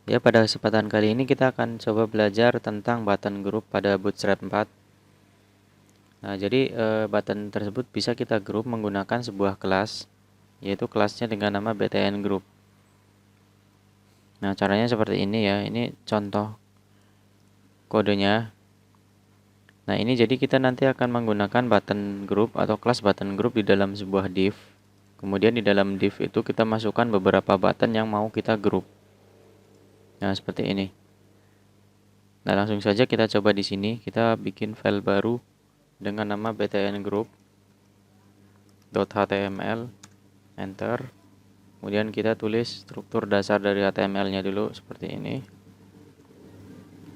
Ya, pada kesempatan kali ini kita akan coba belajar tentang button group pada Bootstrap 4. Nah, jadi button tersebut bisa kita group menggunakan sebuah kelas, yaitu kelasnya dengan nama btn group. Nah, caranya seperti ini ya. Ini contoh kodenya. Nah, ini jadi kita nanti akan menggunakan button group atau kelas button group di dalam sebuah div. Kemudian di dalam div itu kita masukkan beberapa button yang mau kita group. Nah, seperti ini. Nah, langsung saja kita coba di sini. Kita bikin file baru dengan nama btn group.html, enter. Kemudian kita tulis struktur dasar dari HTML-nya dulu seperti ini.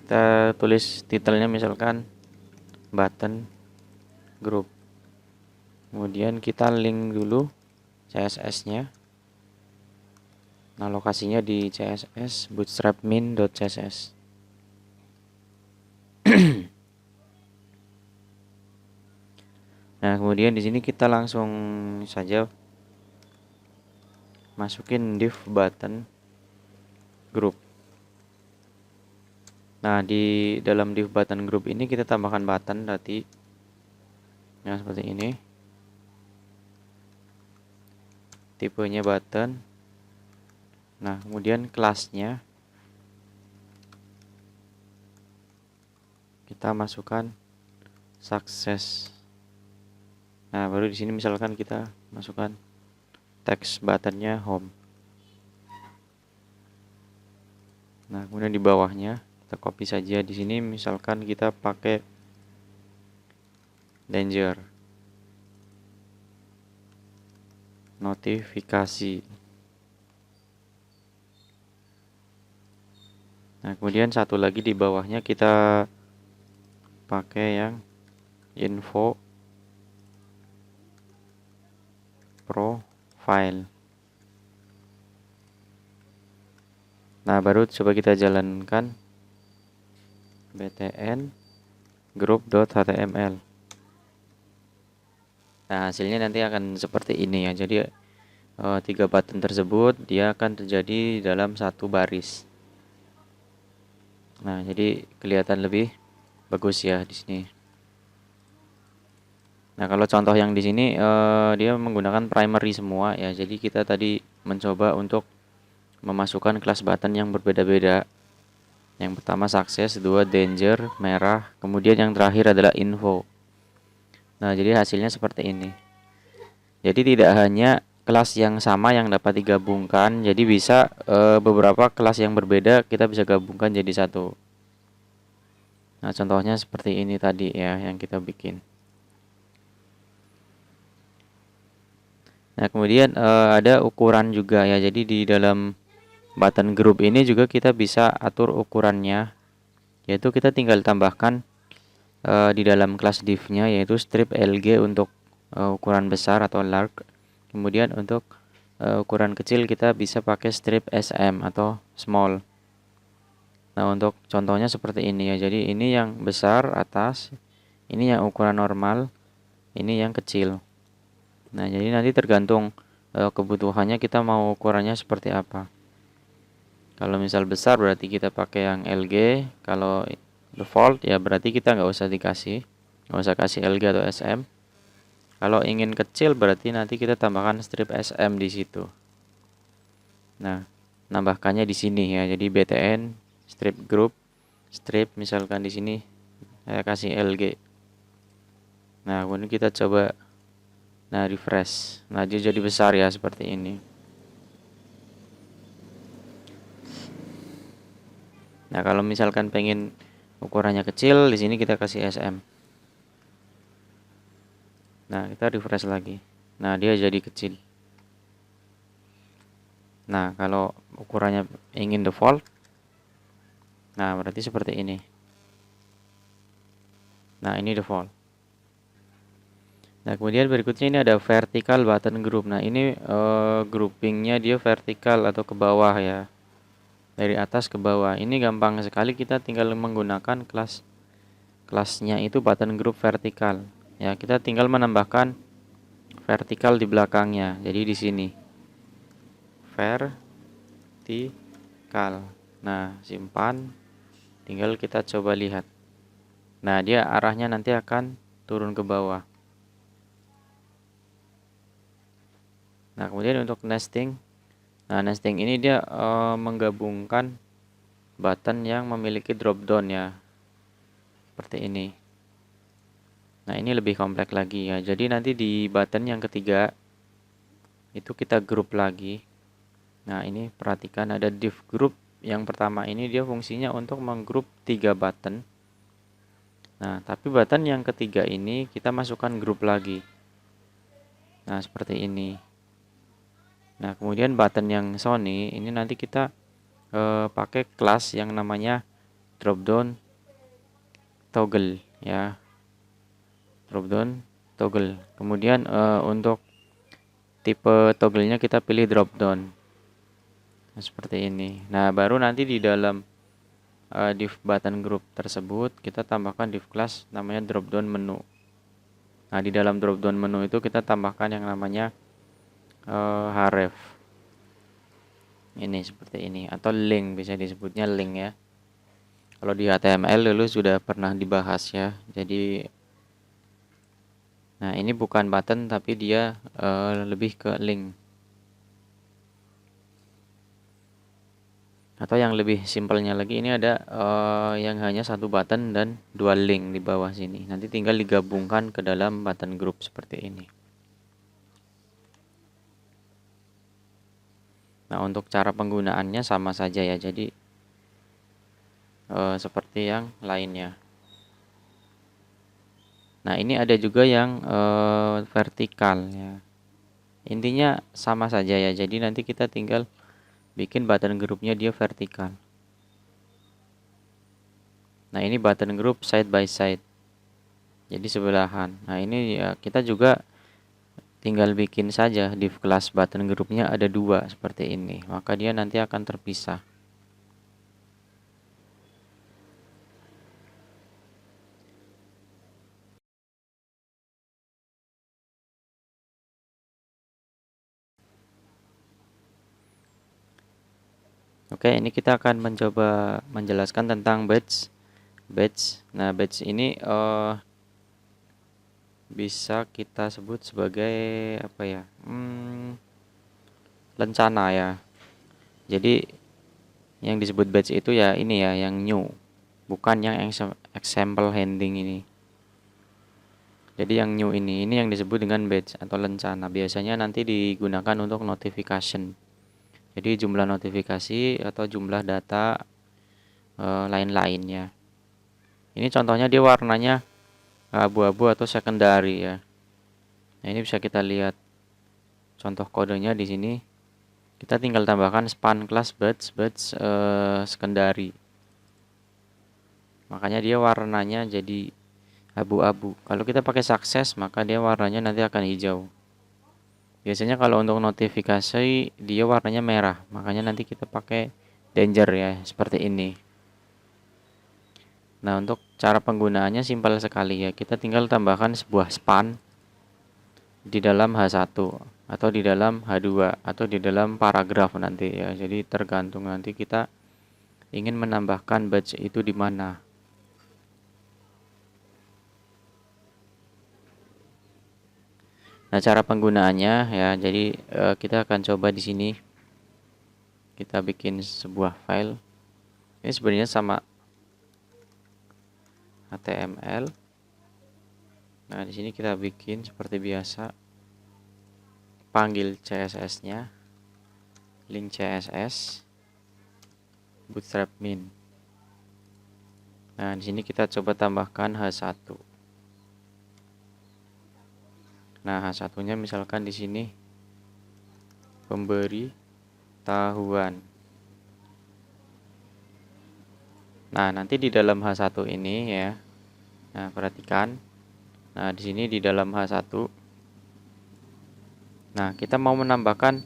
Kita tulis titelnya misalkan button group. Kemudian kita link dulu CSS-nya. Nah, lokasinya di CSS bootstrap.min.css. Nah, kemudian di sini kita langsung saja masukin div button group. Nah, di dalam div button group ini kita tambahkan button tadi. Nah, seperti ini. Tipenya button. Nah, kemudian kelasnya kita masukkan success. Nah, baru di sini misalkan kita masukkan teks buttonnya home. Nah, kemudian di bawahnya kita copy saja. Di sini misalkan kita pakai danger, notifikasi. Nah, kemudian satu lagi di bawahnya kita pakai yang info profile. Nah, baru coba kita jalankan btn group.html. Nah, hasilnya nanti akan seperti ini ya. Jadi 3 button tersebut dia akan terjadi dalam satu baris. Nah, jadi kelihatan lebih bagus ya di sini. Nah, kalau contoh yang di sini dia menggunakan primary semua ya. Jadi kita tadi mencoba untuk memasukkan kelas button yang berbeda-beda. Yang pertama success, kedua danger, merah, kemudian yang terakhir adalah info. Nah, jadi hasilnya seperti ini. Jadi tidak hanya kelas yang sama yang dapat digabungkan, jadi bisa beberapa kelas yang berbeda kita bisa gabungkan jadi satu. Nah, contohnya seperti ini tadi ya yang kita bikin. Nah, kemudian ada ukuran juga ya. Jadi di dalam button group ini juga kita bisa atur ukurannya, yaitu kita tinggal tambahkan di dalam kelas div-nya yaitu strip lg untuk ukuran besar atau large. Kemudian untuk ukuran kecil kita bisa pakai strip sm atau small. Nah, untuk contohnya seperti ini ya. Jadi ini yang besar atas, ini yang ukuran normal, ini yang kecil. Nah, jadi nanti tergantung kebutuhannya kita mau ukurannya seperti apa. Kalau misal besar berarti kita pakai yang LG, kalau default ya berarti kita nggak usah kasih LG atau SM. Kalau ingin kecil berarti nanti kita tambahkan strip SM di situ. Nah, nambahkannya di sini ya. Jadi btn strip group strip misalkan di sini saya kasih LG. Nah, kemudian kita coba refresh. Nah, dia jadi besar ya seperti ini. Nah, kalau misalkan pengen ukurannya kecil, di sini kita kasih SM. Nah, kita refresh lagi. Nah, dia jadi kecil. Nah, kalau ukurannya ingin default, nah berarti seperti ini. Nah, ini default. Nah, kemudian berikutnya ini ada vertical button group. Nah, ini groupingnya dia vertikal atau ke bawah ya. Dari atas ke bawah. Ini gampang sekali, kita tinggal menggunakan kelasnya itu button group vertikal. Ya, kita tinggal menambahkan vertikal di belakangnya. Jadi di sini vertikal. Nah, simpan, tinggal kita coba lihat. Nah, dia arahnya nanti akan turun ke bawah. Nah, kemudian untuk nesting. Nah, nesting ini dia menggabungkan button yang memiliki drop down ya. Seperti ini. Nah, ini lebih kompleks lagi ya. Jadi nanti di button yang ketiga itu kita grup lagi. Nah, ini perhatikan ada div group. Yang pertama ini dia fungsinya untuk menggrup 3 button. Nah, tapi button yang ketiga ini kita masukkan grup lagi. Nah, seperti ini. Nah, kemudian button yang Sony ini nanti kita pakai kelas yang namanya dropdown toggle ya. Dropdown toggle. Kemudian untuk tipe toggle-nya kita pilih dropdown. Nah, seperti ini. Nah, baru nanti di dalam div button group tersebut kita tambahkan div class namanya dropdown menu. Nah, di dalam dropdown menu itu kita tambahkan yang namanya href. Ini seperti ini atau link, bisa disebutnya link ya. Kalau di HTML dulu sudah pernah dibahas ya. Jadi nah, ini bukan button tapi dia lebih ke link. Atau yang lebih simpelnya lagi ini ada yang hanya satu button dan 2 link di bawah sini. Nanti tinggal digabungkan ke dalam button group seperti ini. Nah, untuk cara penggunaannya sama saja ya. Jadi seperti yang lainnya. Nah, ini ada juga yang vertikal ya. Intinya sama saja ya. Jadi nanti kita tinggal bikin button groupnya dia vertikal. Nah, ini button group side by side. Jadi sebelahan. Nah, ini ya kita juga tinggal bikin saja div class button groupnya ada 2 seperti ini. Maka dia nanti akan terpisah. Oke, ini kita akan mencoba menjelaskan tentang batch. Nah, batch ini bisa kita sebut sebagai apa ya? Lencana ya. Jadi yang disebut batch itu ya ini ya, yang new, bukan yang example handling ini. Jadi yang new ini yang disebut dengan batch atau lencana. Biasanya nanti digunakan untuk notification. Jadi jumlah notifikasi atau jumlah data lain-lainnya. Ini contohnya dia warnanya abu-abu atau secondary ya. Nah, ini bisa kita lihat contoh kodenya di sini. Kita tinggal tambahkan span class batch secondary. Makanya dia warnanya jadi abu-abu. Kalau kita pakai success maka dia warnanya nanti akan hijau. Biasanya kalau untuk notifikasi dia warnanya merah. Makanya nanti kita pakai danger ya, seperti ini. Nah, untuk cara penggunaannya simpel sekali ya. Kita tinggal tambahkan sebuah span di dalam H1 atau di dalam H2 atau di dalam paragraf nanti ya. Jadi tergantung nanti kita ingin menambahkan batch itu di mana. Nah, cara penggunaannya ya, jadi kita akan coba di sini. Kita bikin sebuah file. Ini sebenarnya sama HTML. Nah, di sini kita bikin seperti biasa. Panggil CSS-nya. Link CSS. Bootstrap min. Nah, di sini kita coba tambahkan H1. Nah, H1-nya misalkan di sini pemberi tahuan. Nah, nanti di dalam H1 ini ya. Nah, perhatikan. Nah, di sini di dalam H1. Nah, kita mau menambahkan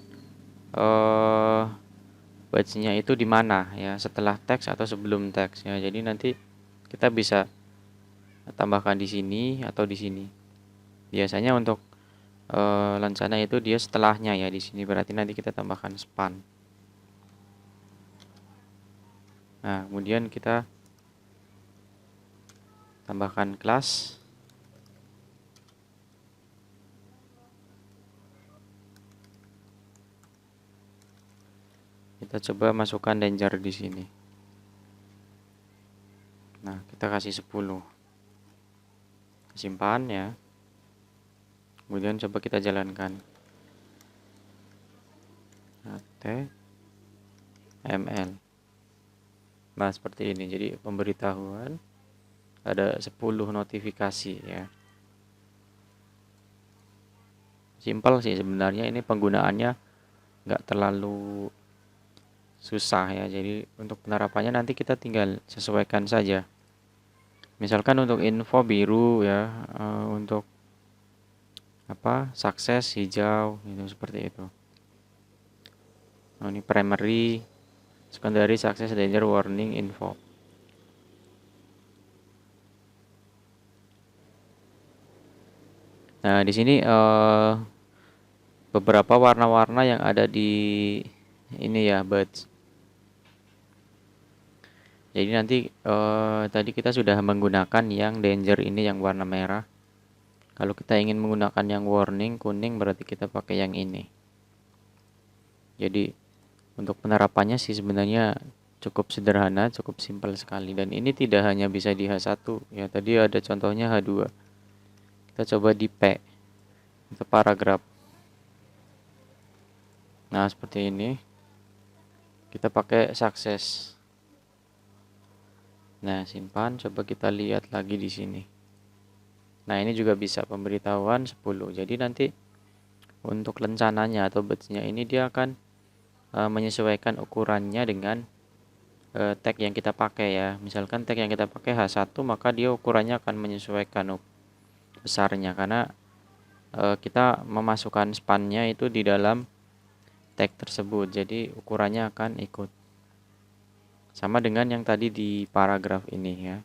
batch-nya itu di mana ya, setelah teks atau sebelum teks ya. Jadi nanti kita bisa tambahkan di sini atau di sini. Biasanya untuk lencana itu dia setelahnya ya di sini, berarti nanti kita tambahkan span. Nah, kemudian kita tambahkan kelas. Kita coba masukkan danger di sini. Nah, kita kasih 10. Simpan ya. Kemudian coba kita jalankan. HTML. Nah, seperti ini. Jadi pemberitahuan ada 10 notifikasi ya. Simpel sih sebenarnya, ini penggunaannya nggak terlalu susah ya. Jadi untuk penerapannya nanti kita tinggal sesuaikan saja. Misalkan untuk info biru ya, untuk sukses hijau gitu, seperti itu. Nah, ini primary, secondary, success, danger, warning, info. Nah, di sini beberapa warna-warna yang ada di ini ya, buds. Jadi nanti tadi kita sudah menggunakan yang danger ini yang warna merah. Kalau kita ingin menggunakan yang warning kuning, berarti kita pakai yang ini. Jadi untuk penerapannya sih sebenarnya cukup sederhana, cukup simpel sekali. Dan ini tidak hanya bisa di H1 ya, tadi ada contohnya H2. Kita coba di P untuk paragraf. Nah, seperti ini. Kita pakai sukses. Nah, simpan, coba kita lihat lagi di sini. Nah, ini juga bisa pemberitahuan 10. Jadi nanti untuk lencananya atau butsnya ini dia akan menyesuaikan ukurannya dengan tag yang kita pakai ya. Misalkan tag yang kita pakai H1, maka dia ukurannya akan menyesuaikan besarnya karena kita memasukkan spannya itu di dalam tag tersebut. Jadi ukurannya akan ikut. Sama dengan yang tadi di paragraf ini ya.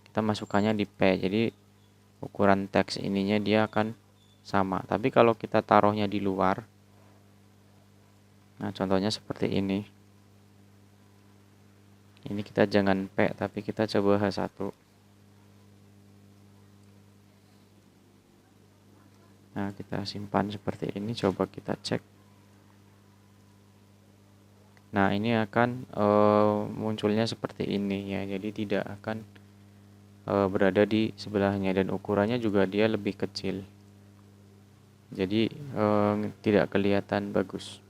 Kita masukkannya di P. Jadi ukuran teks ininya dia akan sama. Tapi kalau kita taruhnya di luar, nah contohnya seperti ini. Ini kita jangan P, tapi kita coba H1. Nah, kita simpan seperti ini, coba kita cek. Nah, ini akan munculnya seperti ini ya. Jadi tidak akan berada di sebelahnya dan ukurannya juga dia lebih kecil. Jadi tidak kelihatan bagus.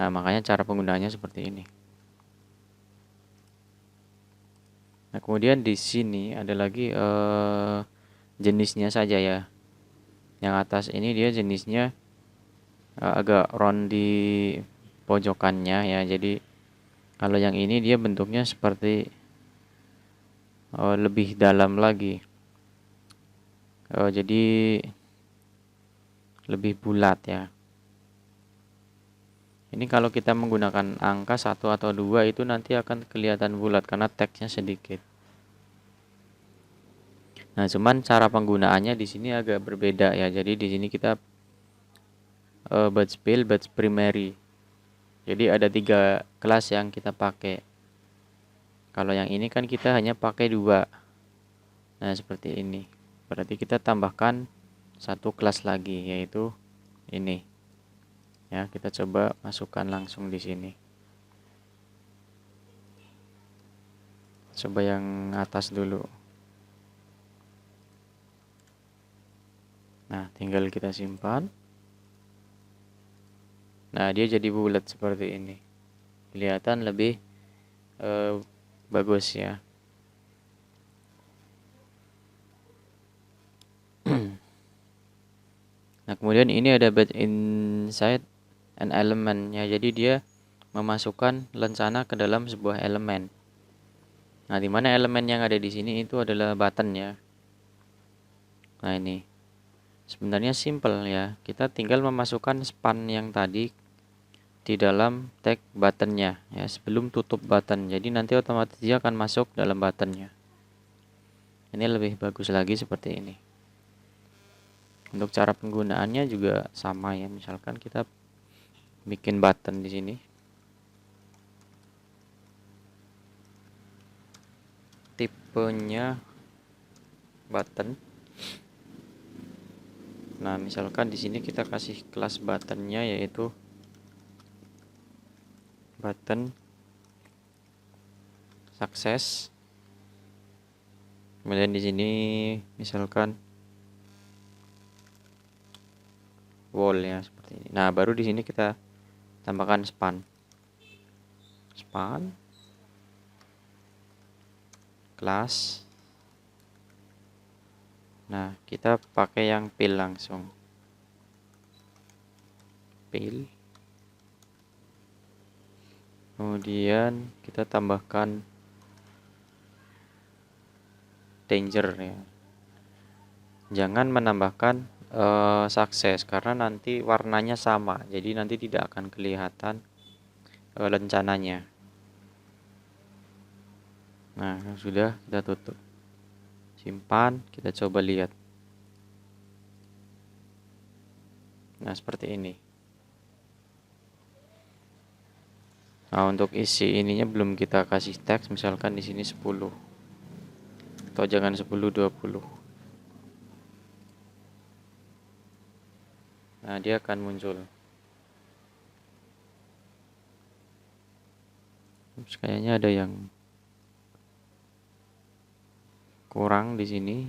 Nah, makanya cara penggunaannya seperti ini. Nah, kemudian di sini ada lagi jenisnya saja ya. Yang atas ini dia jenisnya agak round di pojokannya ya. Jadi kalau yang ini dia bentuknya seperti lebih dalam lagi. Jadi lebih bulat ya. Ini kalau kita menggunakan angka 1 atau 2 itu nanti akan kelihatan bulat karena teksnya sedikit. Nah, cuman cara penggunaannya di sini agak berbeda ya. Jadi di sini kita batch build, batch primary. Jadi ada 3 kelas yang kita pakai. Kalau yang ini kan kita hanya pakai 2. Nah, seperti ini. Berarti kita tambahkan 1 kelas lagi yaitu ini. Ya, kita coba masukkan langsung di sini. Coba yang atas dulu. Nah, tinggal kita simpan. Nah, dia jadi bulat seperti ini. Kelihatan lebih bagus ya. Nah, kemudian ini ada batch inside an element ya. Jadi dia memasukkan lencana ke dalam sebuah elemen. Nah, di mana elemen yang ada di sini itu adalah button ya. Nah, ini sebenarnya simple ya. Kita tinggal memasukkan span yang tadi di dalam tag buttonnya ya sebelum tutup button. Jadi nanti otomatis dia akan masuk dalam buttonnya. Ini lebih bagus lagi seperti ini. Untuk cara penggunaannya juga sama ya. Misalkan kita bikin button di sini. tipenya button. Nah, misalkan di sini kita kasih kelas buttonnya yaitu button sukses. Kemudian di sini misalkan wall ya seperti ini. Nah, baru di sini kita tambahkan span kelas. Nah, kita pakai yang fill langsung. Fill. Kemudian kita tambahkan danger ya. Jangan menambahkan sukses karena nanti warnanya sama. Jadi nanti tidak akan kelihatan lencananya. Nah, sudah kita tutup. Simpan, kita coba lihat. Nah, seperti ini. Nah, untuk isi ininya belum kita kasih teks, misalkan di sini 10. Atau jangan 10, 20. Nah, dia akan muncul. Terus kayaknya ada yang kurang di sini.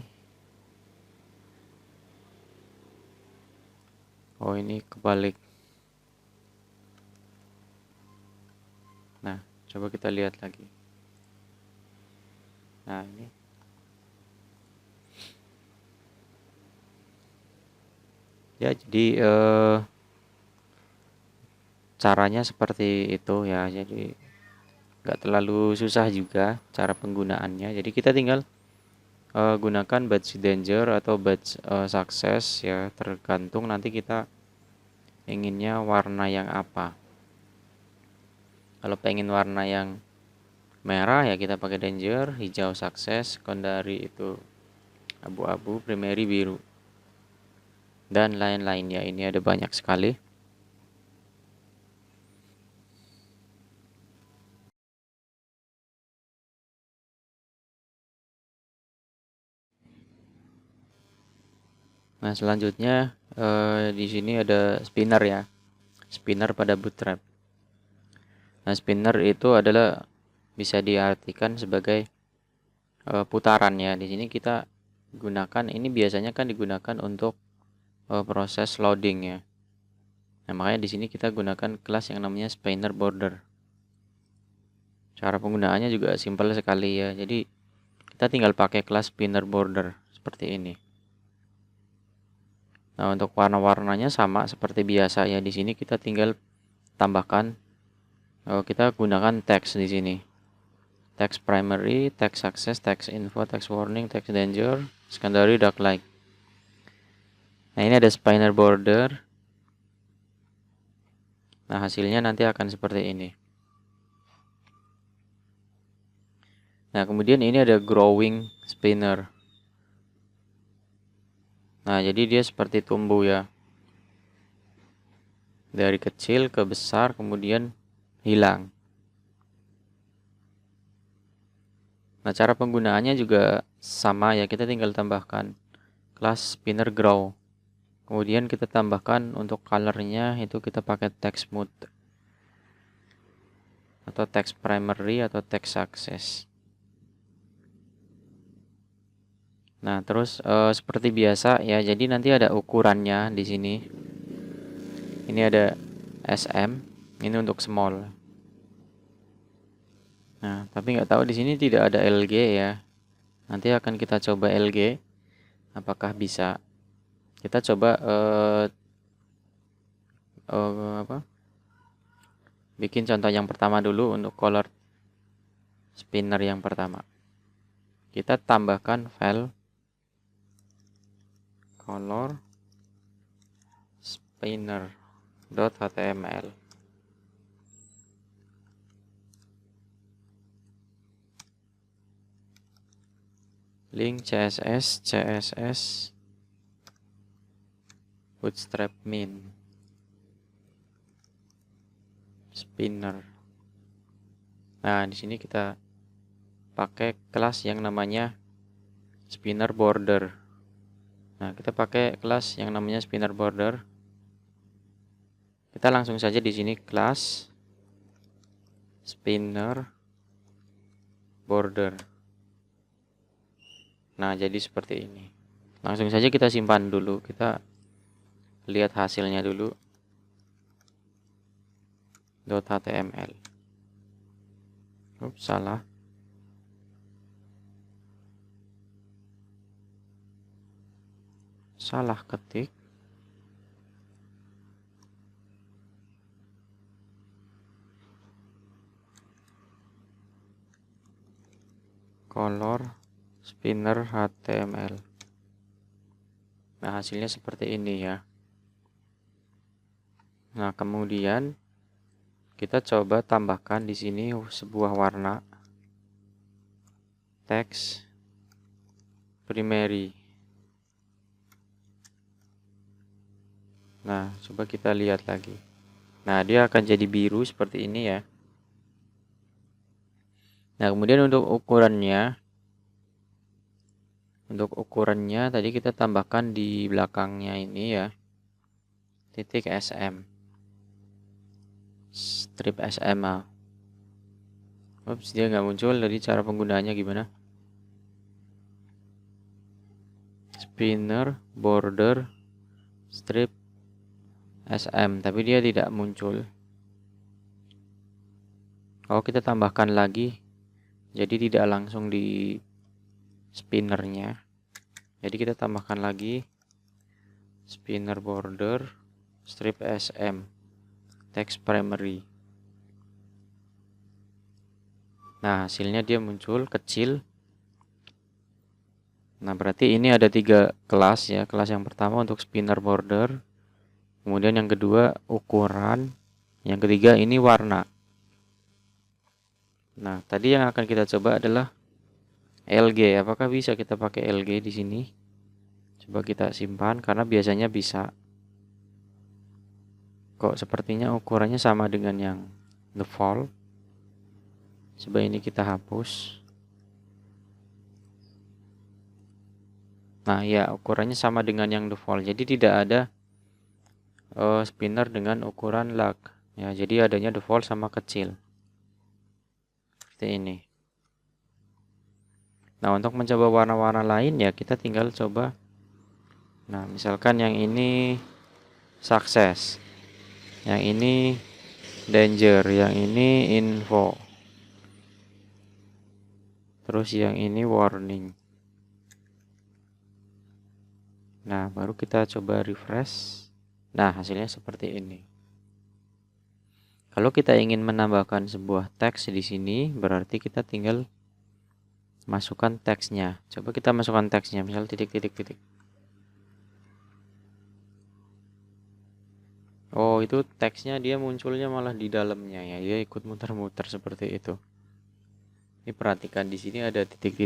Oh, ini kebalik. Nah, coba kita lihat lagi. Nah, ini. Ya, jadi caranya seperti itu ya. Jadi nggak terlalu susah juga cara penggunaannya. Jadi kita tinggal gunakan badge danger atau badge success ya, tergantung nanti kita inginnya warna yang apa. Kalau pengen warna yang merah ya kita pakai danger, hijau success, secondary itu abu-abu, primary biru, dan lain-lain ya. Ini ada banyak sekali. Nah, selanjutnya di sini ada spinner ya. Spinner pada bootstrap. Nah, spinner itu adalah bisa diartikan sebagai putaran ya. Di sini kita gunakan, ini biasanya kan digunakan untuk proses loading ya. Nah, makanya di sini kita gunakan kelas yang namanya spinner border. Cara penggunaannya juga simpel sekali ya. Jadi kita tinggal pakai kelas spinner border seperti ini. Nah, untuk warna-warnanya sama seperti biasa ya. Di sini kita tinggal tambahkan, kita gunakan text di sini. Text primary, text success, text info, text warning, text danger, secondary, dark light. Nah, ini ada spinner border. Nah, hasilnya nanti akan seperti ini. Nah, kemudian ini ada growing spinner. Nah, jadi dia seperti tumbuh ya. Dari kecil ke besar kemudian hilang. Nah, cara penggunaannya juga sama ya. Kita tinggal tambahkan kelas spinner grow. Kemudian kita tambahkan untuk colornya itu kita pakai text mode atau text primary atau text success. Nah, terus seperti biasa ya. Jadi nanti ada ukurannya di sini. Ini ada SM. Ini untuk small. Nah, tapi nggak tahu di sini tidak ada LG ya. Nanti akan kita coba LG. Apakah bisa? Kita coba bikin contoh yang pertama dulu untuk color spinner yang pertama. Kita tambahkan file color spinner.html. Link CSS bootstrap min spinner. Nah, di sini kita pakai kelas yang namanya spinner border. Nah, kita pakai kelas yang namanya spinner border. Kita langsung saja di sini kelas spinner border. Nah, jadi seperti ini. Langsung saja kita simpan dulu. Kita lihat hasilnya dulu. .html. Ups, salah. Salah ketik. Color spinner HTML. Nah, hasilnya seperti ini ya. Nah, kemudian kita coba tambahkan di sini sebuah warna teks primary. Nah, coba kita lihat lagi. Nah, dia akan jadi biru seperti ini ya. Nah, kemudian untuk ukurannya tadi kita tambahkan di belakangnya ini ya, titik sm, strip SMA. Ups, dia nggak muncul. Jadi cara penggunaannya gimana? Spinner border strip sm, tapi dia tidak muncul. Kalau kita tambahkan lagi, jadi tidak langsung di spinnernya. Jadi kita tambahkan lagi spinner border strip sm text primary. Nah, hasilnya dia muncul kecil. Nah, berarti ini ada 3 kelas ya. Kelas yang pertama untuk spinner border, kemudian yang kedua ukuran, yang ketiga ini warna. Nah, tadi yang akan kita coba adalah LG. Apakah bisa kita pakai LG di sini? Coba kita simpan karena biasanya bisa. Kok sepertinya ukurannya sama dengan yang default. Coba ini kita hapus. Nah, ya ukurannya sama dengan yang default. Jadi tidak ada spinner dengan ukuran lag. Ya, jadi adanya default sama kecil. Seperti ini. Nah, untuk mencoba warna-warna lain ya kita tinggal coba. Nah, misalkan yang ini success, yang ini danger, yang ini info, terus yang ini warning. Nah, baru kita coba refresh. Nah, hasilnya seperti ini. Kalau kita ingin menambahkan sebuah teks di sini, berarti kita tinggal masukkan teksnya. Coba kita masukkan teksnya, misal titik. Oh, itu teksnya dia munculnya malah di dalamnya ya. Dia ikut muter-muter seperti itu. Ini perhatikan di sini ada titik,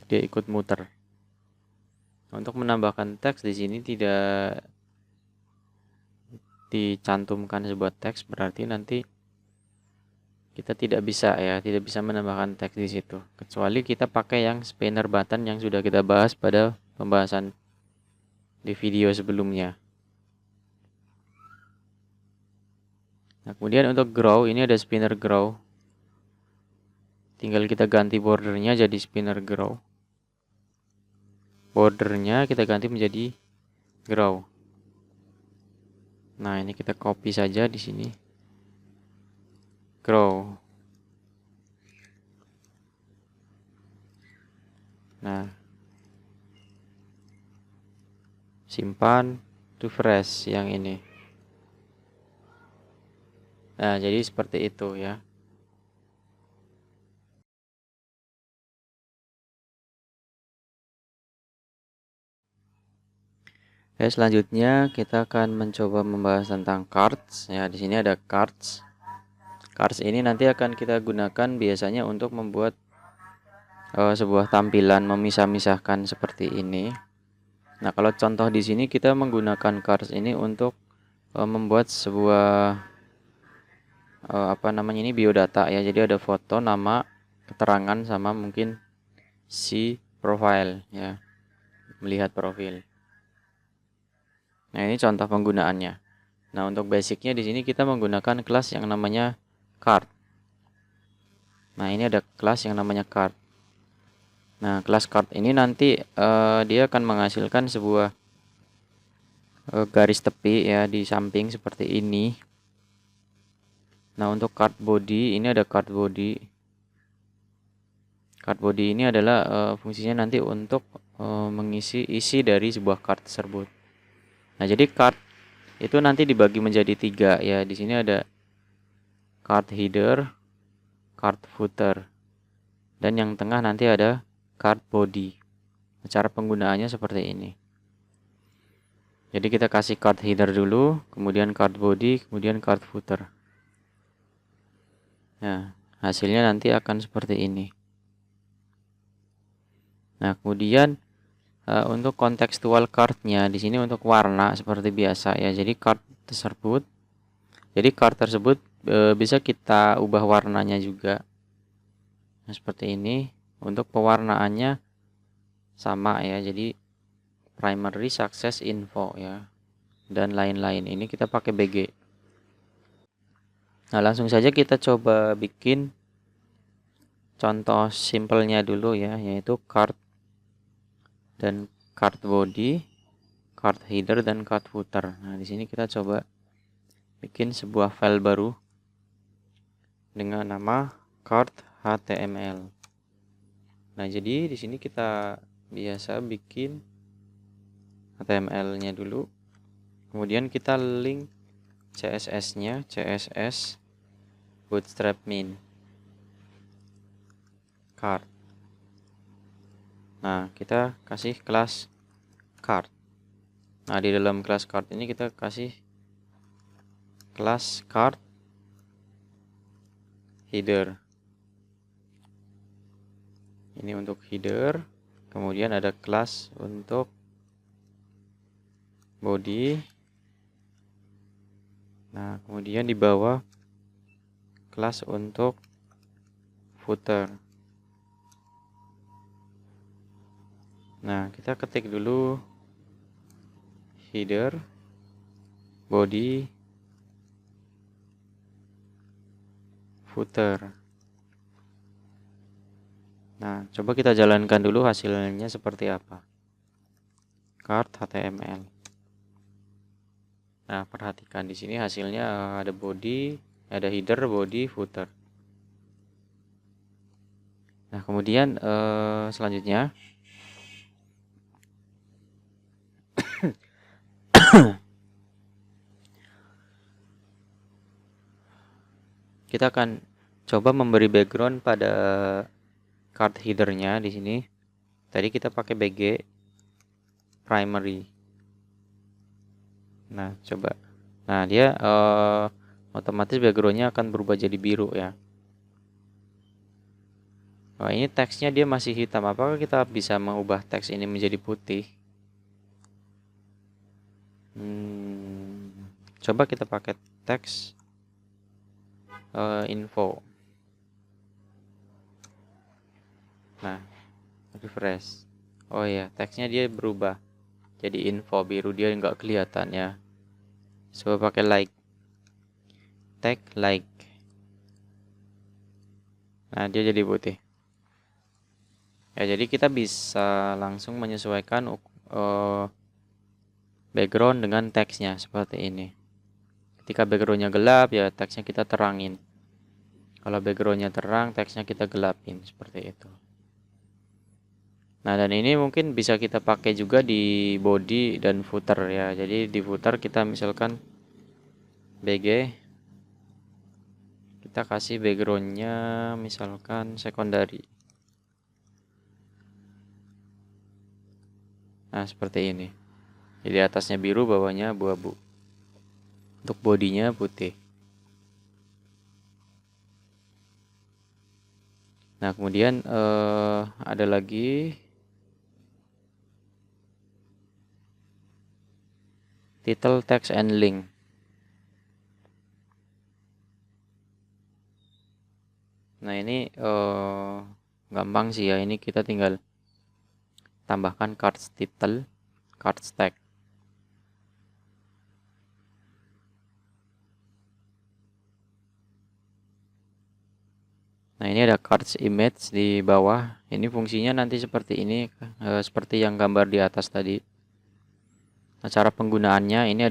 dia ikut muter. Untuk menambahkan teks di sini tidak dicantumkan sebuah teks, berarti nanti kita tidak bisa menambahkan teks di situ. Kecuali kita pakai yang spinner button yang sudah kita bahas pada pembahasan di video sebelumnya. Nah, kemudian untuk grow, ini ada spinner grow. Tinggal kita ganti bordernya jadi spinner grow. Bordernya kita ganti menjadi grow. Nah, ini kita copy saja di sini. Grow. Nah, simpan, refresh yang ini. Nah, jadi seperti itu ya. Oke, selanjutnya kita akan mencoba membahas tentang cards. Ya, di sini ada cards. Cards ini nanti akan kita gunakan biasanya untuk membuat sebuah tampilan memisah-misahkan seperti ini. Nah, kalau contoh di sini kita menggunakan cards ini untuk membuat sebuah ini biodata ya. Jadi ada foto, nama, keterangan sama mungkin si profile ya, melihat profil. Nah, ini contoh penggunaannya. Nah, untuk basicnya di sini kita menggunakan kelas yang namanya card. Nah, ini ada kelas yang namanya card. Nah, kelas card ini nanti dia akan menghasilkan sebuah garis tepi ya di samping seperti ini. Nah, untuk card body ini ada card body. Card body ini adalah fungsinya nanti untuk mengisi isi dari sebuah card tersebut. Nah, jadi card itu nanti dibagi menjadi 3 ya. Di sini ada card header, card footer, dan yang tengah nanti ada card body. Cara penggunaannya seperti ini. Jadi kita kasih card header dulu, kemudian card body, kemudian card footer. Nah, hasilnya nanti akan seperti ini. Nah, kemudian untuk kontekstual cardnya di sini untuk warna seperti biasa ya. Jadi card tersebut bisa kita ubah warnanya juga. Nah, seperti ini. Untuk pewarnaannya sama ya. Jadi primary success info ya, dan lain-lain. Ini kita pakai BG. Nah, langsung saja kita coba bikin contoh simpelnya dulu ya, yaitu card dan card body, card header dan card footer. Nah, di sini kita coba bikin sebuah file baru dengan nama card HTML. Nah, jadi di sini kita biasa bikin HTML-nya dulu. Kemudian kita link CSS-nya, CSS bootstrap min card. Nah, kita kasih kelas card. Nah, di dalam kelas card ini kita kasih kelas card header. Ini untuk header. Kemudian ada kelas untuk body. Nah, kemudian di bawah kelas untuk footer. Nah, kita ketik dulu header, body, footer. Nah, coba kita jalankan dulu hasilnya seperti apa. Card HTML. Nah, perhatikan di sini hasilnya ada body, ada header, body, footer. Nah, kemudian selanjutnya kita akan coba memberi background pada card headernya di sini. Tadi kita pakai BG primary. Nah, coba. Nah, dia otomatis backgroundnya akan berubah jadi biru ya. Oh, ini teksnya dia masih hitam. Apakah kita bisa mengubah teks ini menjadi putih? Coba kita pakai teks info. Nah, refresh. Oh ya, teksnya dia berubah jadi info biru, dia nggak kelihatan ya. Coba pakai like, tag like. Nah, dia jadi putih. Ya, jadi kita bisa langsung menyesuaikan background dengan teksnya seperti ini. Ketika backgroundnya gelap, ya teksnya kita terangin. Kalau backgroundnya terang, teksnya kita gelapin seperti itu. Nah, dan ini mungkin bisa kita pakai juga di body dan footer ya. Jadi di footer kita misalkan BG, kita kasih backgroundnya misalkan secondary. Nah, seperti ini. Jadi atasnya biru, bawahnya abu-abu. Untuk bodinya putih. Nah, kemudian ada lagi title, text, and link. Nah ini gampang sih ya, ini kita tinggal tambahkan cards title, cards tag. Nah ini ada cards image di bawah. Ini fungsinya nanti seperti ini, seperti yang gambar di atas tadi. Nah, cara penggunaannya ini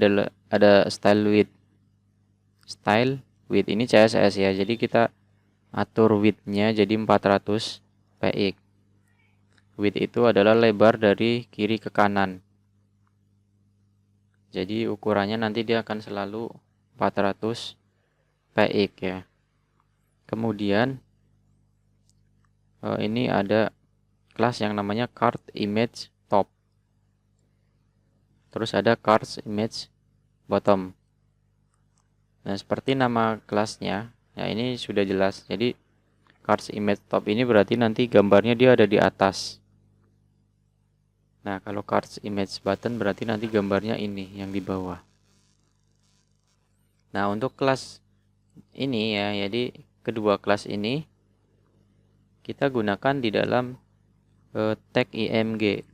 ada style width. Style width ini CSS ya. Jadi kita atur width-nya jadi 400 px. Width itu adalah lebar dari kiri ke kanan. Jadi ukurannya nanti dia akan selalu 400 px ya. Kemudian ini ada kelas yang namanya card image top. Terus ada cards image bottom. Nah, seperti nama kelasnya, ya ini sudah jelas. Jadi cards image top ini berarti nanti gambarnya dia ada di atas. Nah, kalau cards image button berarti nanti gambarnya ini yang di bawah. Nah, untuk kelas ini ya, jadi kedua kelas ini kita gunakan di dalam tag img.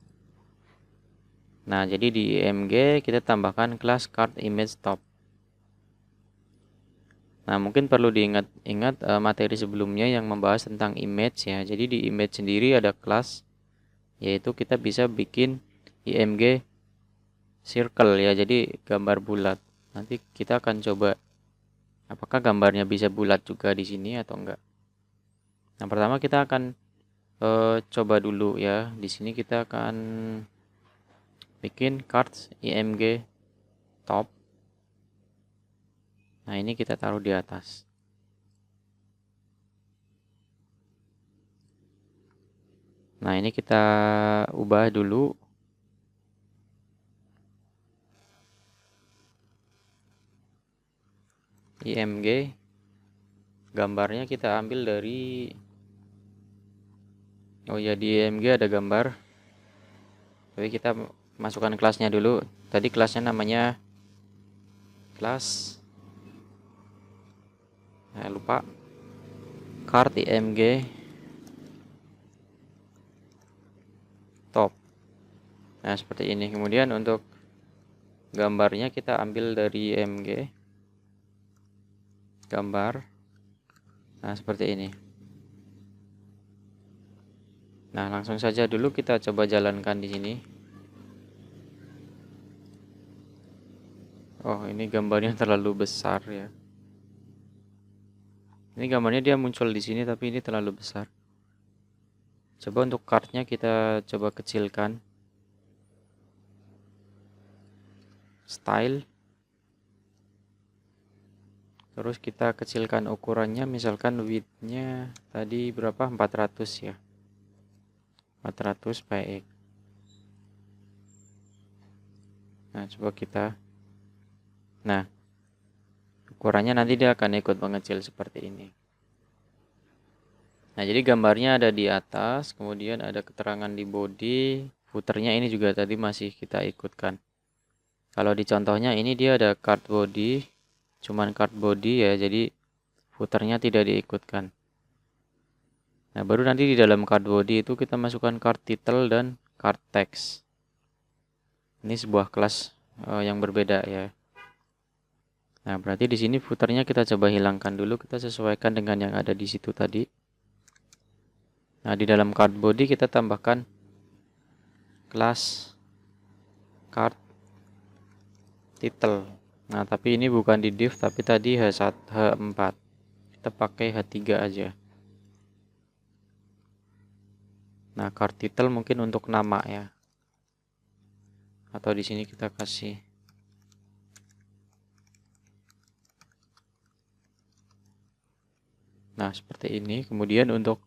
Nah, jadi di img kita tambahkan kelas card image top. Nah, mungkin perlu diingat materi sebelumnya yang membahas tentang image ya. Jadi di image sendiri ada kelas, yaitu kita bisa bikin img circle ya, jadi gambar bulat. Nanti kita akan coba apakah gambarnya bisa bulat juga di sini atau enggak. Nah, pertama kita akan coba dulu ya. Di sini kita akan bikin cards img top. Nah, ini kita taruh di atas. Nah, ini kita ubah dulu. IMG gambarnya kita ambil dari di IMG ada gambar, tapi kita masukkan kelasnya dulu. Tadi kelasnya namanya kelas lupa, card IMG top. Nah, seperti ini. Kemudian untuk gambarnya kita ambil dari IMG gambar. Nah, seperti ini. Nah, langsung saja dulu kita coba jalankan di sini. Oh, ini gambarnya terlalu besar ya. Ini gambarnya dia muncul di sini tapi ini terlalu besar. Coba untuk cardnya kita coba kecilkan. Style. Terus kita kecilkan ukurannya, misalkan width-nya tadi berapa? 400 ya. 400 px. Nah, coba kita. Nah, ukurannya nanti dia akan ikut mengecil seperti ini. Nah, jadi gambarnya ada di atas, kemudian ada keterangan di body, footernya ini juga tadi masih kita ikutkan. Kalau di contohnya ini dia ada card body, cuman card body ya, jadi footernya tidak diikutkan. Nah, baru nanti di dalam card body itu kita masukkan card title dan card text. Ini sebuah kelas yang berbeda ya. Nah, berarti di sini footernya kita coba hilangkan dulu, kita sesuaikan dengan yang ada di situ tadi. Nah, di dalam card body kita tambahkan kelas card title. Nah, tapi ini bukan di div, tapi tadi H1, H4. Kita pakai H3 aja. Nah, card title mungkin untuk nama ya. Atau di sini kita kasih nah, seperti ini. Kemudian untuk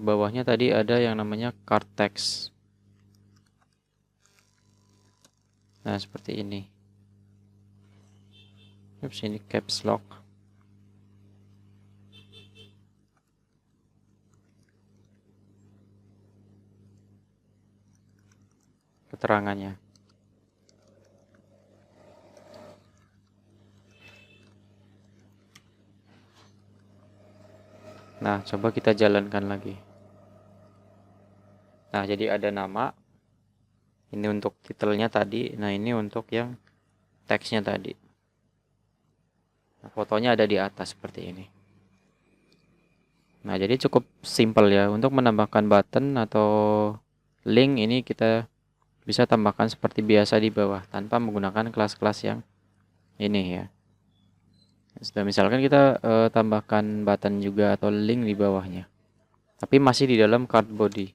bawahnya tadi ada yang namanya card text. Nah, seperti ini. Ini caps lock. Keterangannya. Nah, coba kita jalankan lagi. Nah, jadi ada nama. Ini untuk titelnya tadi. Nah, ini untuk yang teksnya tadi. Nah, fotonya ada di atas seperti ini. Nah, jadi cukup simpel ya. Untuk menambahkan button atau link ini kita bisa tambahkan seperti biasa di bawah tanpa menggunakan kelas-kelas yang ini ya. Sudah, misalkan kita tambahkan button juga atau link di bawahnya. Tapi masih di dalam card body.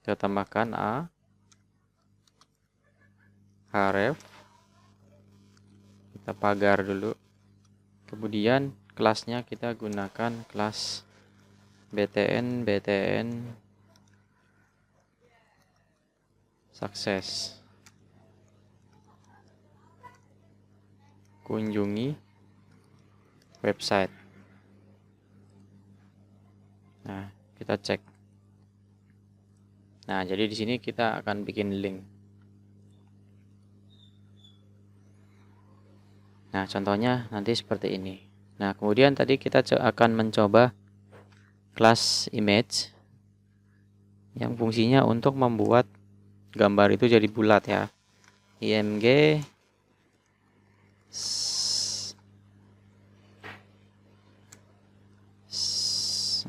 Kita tambahkan href. Kita pagar dulu. Kemudian kelasnya kita gunakan kelas btn sukses. Kunjungi website. Nah, kita cek. Nah, jadi di sini kita akan bikin link. Nah, contohnya nanti seperti ini. Nah, kemudian tadi kita akan mencoba kelas image yang fungsinya untuk membuat gambar itu jadi bulat ya. img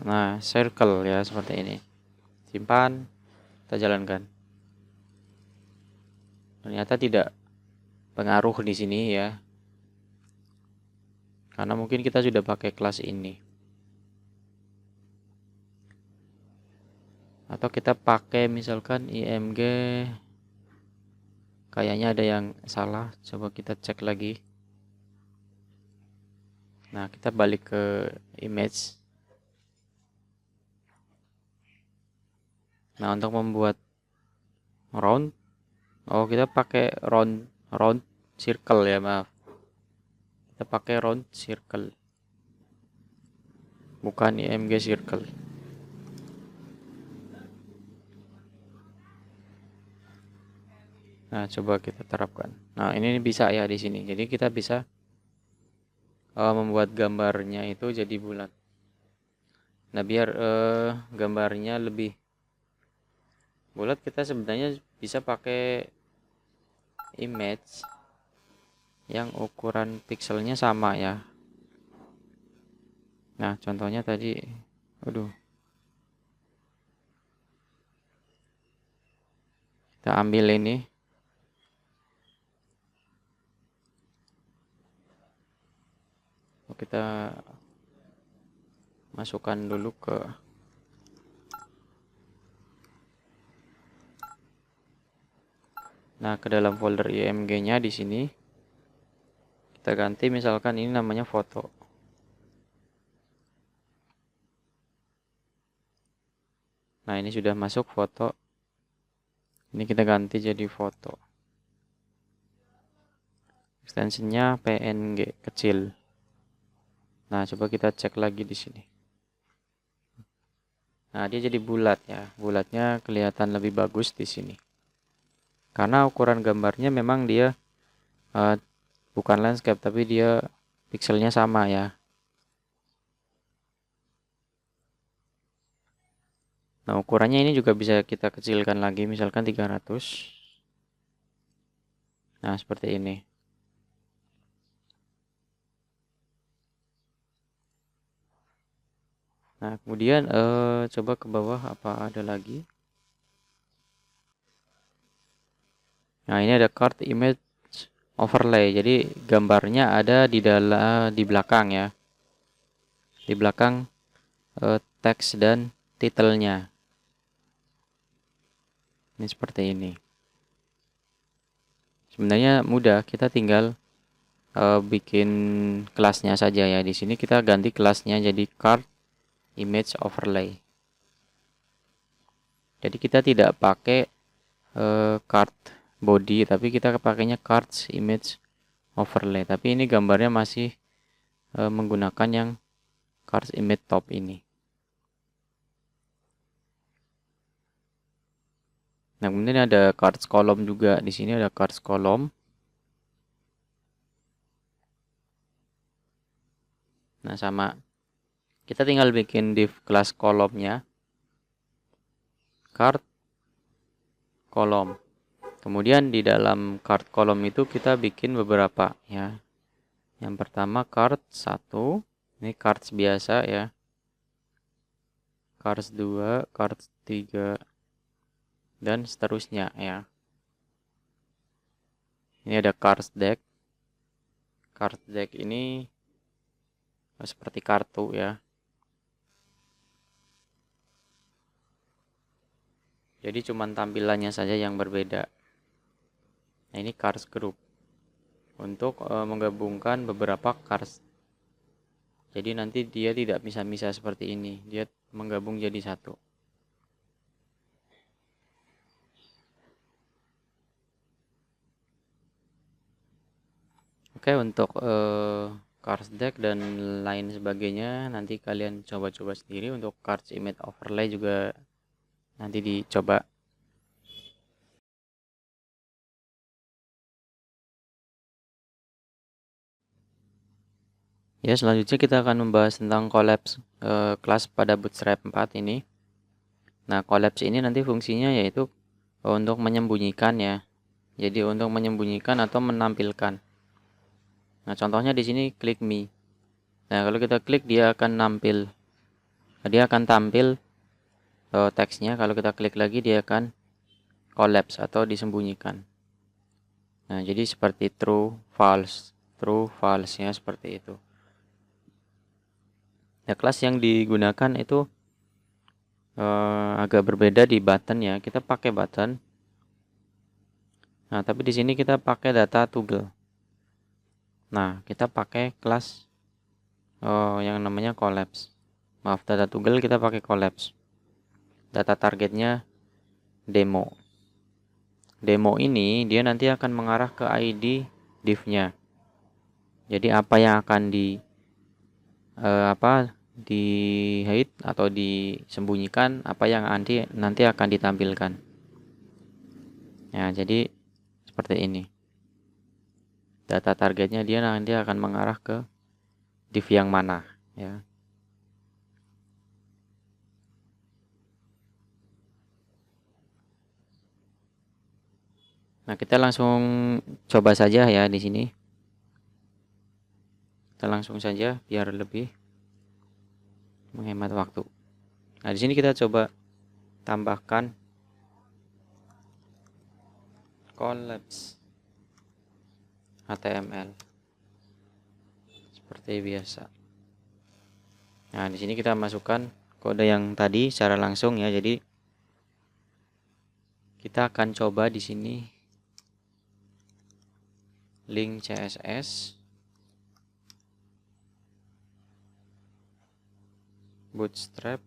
nah, circle ya, seperti ini. Simpan, kita jalankan. Ternyata tidak pengaruh di sini ya. Karena mungkin kita sudah pakai kelas ini. Atau kita pakai misalkan img, kayaknya ada yang salah. Coba kita cek lagi. Nah, kita balik ke image. Nah, untuk membuat round, kita pakai round circle ya, maaf. Kita pakai round circle, bukan img circle. Nah, coba kita terapkan. Nah, ini bisa ya di sini. Jadi kita bisa membuat gambarnya itu jadi bulat. Nah, biar gambarnya lebih bulat, kita sebenarnya bisa pakai image yang ukuran pixelnya sama ya. Nah, contohnya tadi, kita ambil ini. Kita masukkan dulu ke dalam folder img-nya di sini. Kita ganti misalkan ini namanya foto. Nah, ini sudah masuk foto. Ini kita ganti jadi foto. Ekstensinya png kecil. Nah, coba kita cek lagi di sini. Nah, dia jadi bulat ya. Bulatnya kelihatan lebih bagus di sini. Karena ukuran gambarnya memang dia bukan landscape, tapi dia pixelnya sama ya. Nah, ukurannya ini juga bisa kita kecilkan lagi, misalkan 300. Nah, seperti ini. Nah, kemudian coba ke bawah, apa ada lagi? Nah, ini ada card image overlay. Jadi gambarnya ada di belakang ya. Di belakang teks dan titelnya. Ini seperti ini. Sebenarnya mudah, kita tinggal bikin kelasnya saja ya. Di sini kita ganti kelasnya jadi card image overlay. Jadi kita tidak pakai card body, tapi kita pakainya cards image overlay. Tapi ini gambarnya masih menggunakan yang cards image top ini. Nah, kemudian ada cards column juga. Di sini ada cards column. Nah, sama Kita tinggal bikin div kelas kolomnya, card kolom. Kemudian di dalam card kolom itu kita bikin beberapa ya. Yang pertama card 1, ini cards biasa ya. Cards 2, cards 3 dan seterusnya ya. Ini ada cards deck. Cards deck ini seperti kartu ya. Jadi cuman tampilannya saja yang berbeda. Nah, ini cards group untuk menggabungkan beberapa cards. Jadi nanti dia tidak bisa-bisa seperti ini, dia menggabung jadi satu. Oke, untuk cards deck dan lain sebagainya nanti kalian coba-coba sendiri. Untuk cards image overlay juga nanti dicoba. Ya, selanjutnya kita akan membahas tentang collapse kelas pada Bootstrap 4 ini. Nah, collapse ini nanti fungsinya yaitu untuk menyembunyikan ya. Jadi untuk menyembunyikan atau menampilkan. Nah, contohnya di sini klik me. Nah, kalau kita klik dia akan tampil teksnya. Kalau kita klik lagi dia akan collapse atau disembunyikan. Nah, jadi seperti true, false ya, seperti itu. Ya, kelas yang digunakan itu agak berbeda di button ya. Kita pakai button. Nah, tapi di sini kita pakai data toggle. Nah, kita pakai kelas yang namanya collapse. Maaf, data toggle kita pakai collapse. Data targetnya demo. Demo ini dia nanti akan mengarah ke ID div-nya. Jadi apa yang akan di hide atau disembunyikan, apa yang nanti akan ditampilkan. Ya, jadi seperti ini. Data targetnya dia nanti akan mengarah ke div yang mana ya. Nah, kita langsung coba saja ya di sini. Kita langsung saja biar lebih menghemat waktu. Nah, di sini kita coba tambahkan collapse HTML seperti biasa. Nah, di sini kita masukkan kode yang tadi secara langsung ya. Jadi kita akan coba di sini link CSS Bootstrap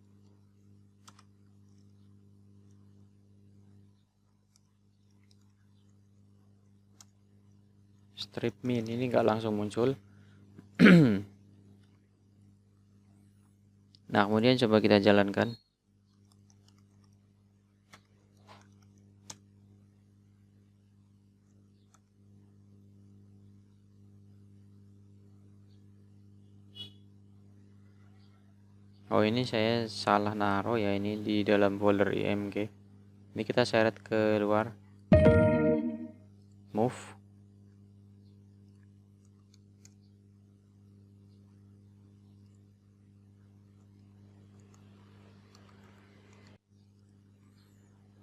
strip min, ini nggak langsung muncul. Nah, kemudian coba kita jalankan. Oh, ini saya salah naruh ya, ini di dalam folder img. Ini kita seret ke luar. Move.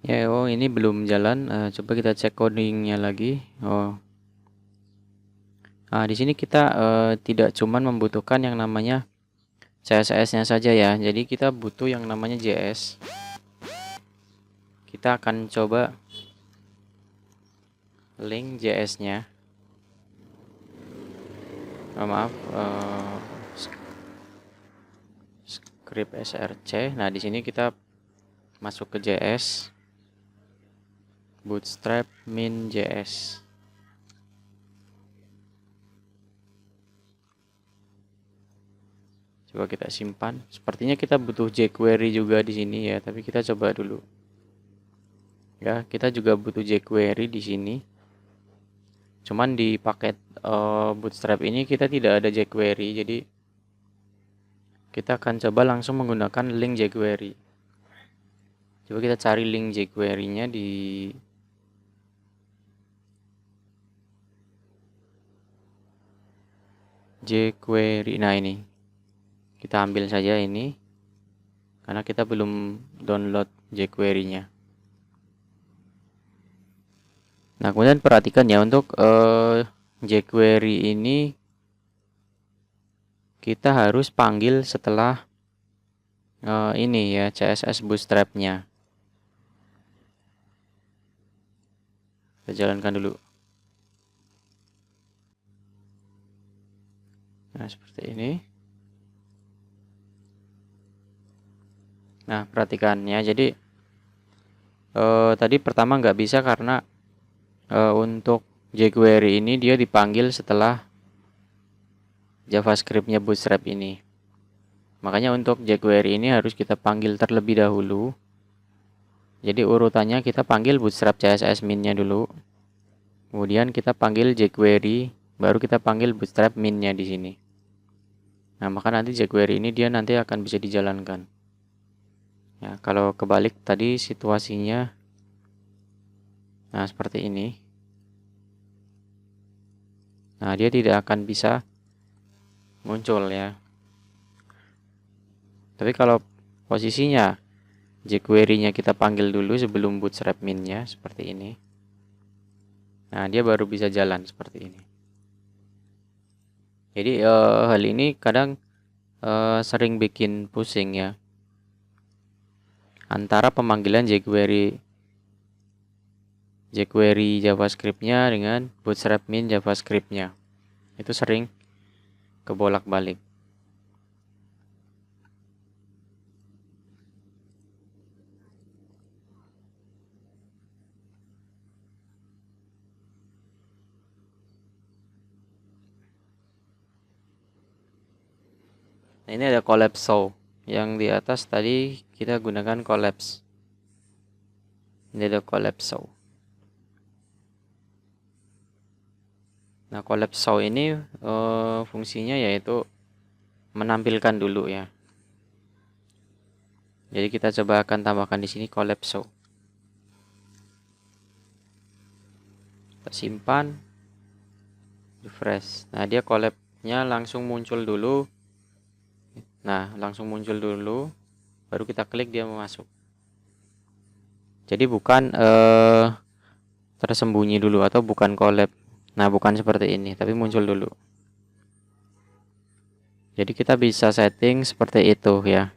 Ya, oh ini belum jalan. Coba kita cek codingnya lagi. Oh. Nah, di sini kita tidak cuman membutuhkan yang namanya CSS-nya saja ya. Jadi kita butuh yang namanya JS. Kita akan coba link JS-nya. Maaf, script src. Nah, di sini kita masuk ke JS, Bootstrap min JS. Coba kita simpan. Sepertinya kita butuh jQuery juga di sini ya, tapi kita coba dulu. Ya, kita juga butuh jQuery di sini. Cuman di paket Bootstrap ini kita tidak ada jQuery, jadi kita akan coba langsung menggunakan link jQuery. Coba kita cari link jQuery-nya di jQuery. Nah, ini kita ambil saja ini karena kita belum download jQuery-nya. Nah, kemudian perhatikan ya, untuk jQuery ini kita harus panggil setelah ini ya, CSS Bootstrap-nya. Kita jalankan dulu. Nah, seperti ini. Nah, perhatikan ya. Jadi tadi pertama nggak bisa karena untuk jQuery ini dia dipanggil setelah JavaScript-nya Bootstrap ini. Makanya untuk jQuery ini harus kita panggil terlebih dahulu. Jadi urutannya kita panggil Bootstrap CSS min-nya dulu. Kemudian kita panggil jQuery, baru kita panggil Bootstrap min-nya di sini. Nah, maka nanti jQuery ini dia nanti akan bisa dijalankan. Ya, kalau kebalik tadi situasinya, nah seperti ini. Nah, dia tidak akan bisa muncul ya. Tapi kalau posisinya jQuery-nya kita panggil dulu sebelum Bootstrap min-nya seperti ini. Nah, dia baru bisa jalan seperti ini. Jadi hal ini kadang sering bikin pusing ya. Antara pemanggilan jQuery JavaScript-nya dengan Bootstrap min JavaScript-nya. Itu sering kebolak-balik. Nah, ini ada collapse show. Yang di atas tadi kita gunakan collapse. Ini ada collapse show. Nah, collapse show ini fungsinya yaitu menampilkan dulu ya. Jadi kita coba akan tambahkan di sini collapse show. Kita simpan, refresh. Nah, dia collapse-nya langsung muncul dulu. Nah, langsung muncul dulu, baru kita klik dia masuk. Jadi bukan tersembunyi dulu atau bukan collapse. Nah, bukan seperti ini, tapi muncul dulu. Jadi kita bisa setting seperti itu ya.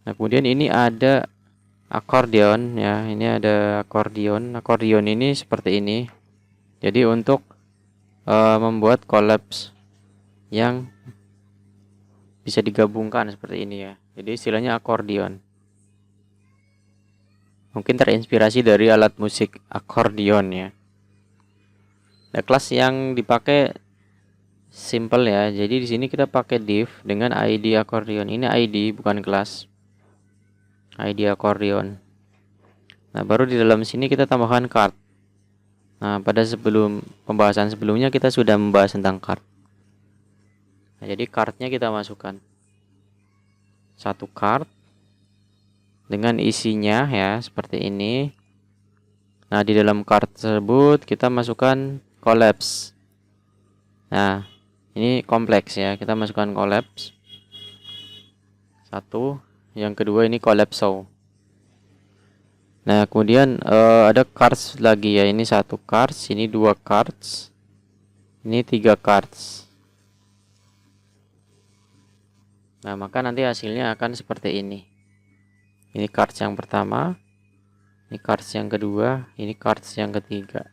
Nah, kemudian ini ada accordion ya. Ini ada accordion. Accordion ini seperti ini. Jadi untuk membuat collapse yang bisa digabungkan seperti ini ya. Jadi istilahnya accordion. Mungkin terinspirasi dari alat musik accordion ya. Nah, kelas yang dipakai simple ya. Jadi di sini kita pakai div dengan ID accordion. Ini ID bukan kelas. ID accordion. Nah, baru di dalam sini kita tambahkan card. Nah, pada pembahasan sebelumnya kita sudah membahas tentang card. Nah, jadi cardnya kita masukkan. Satu card dengan isinya ya, seperti ini. Nah, di dalam card tersebut kita masukkan collapse. Nah, ini kompleks ya, kita masukkan collapse. Satu, yang kedua ini collapse show. Nah, kemudian ada cards lagi ya. Ini satu cards, ini dua cards, ini tiga cards. Nah, maka nanti hasilnya akan seperti ini. Ini cards yang pertama, ini cards yang kedua, ini cards yang ketiga.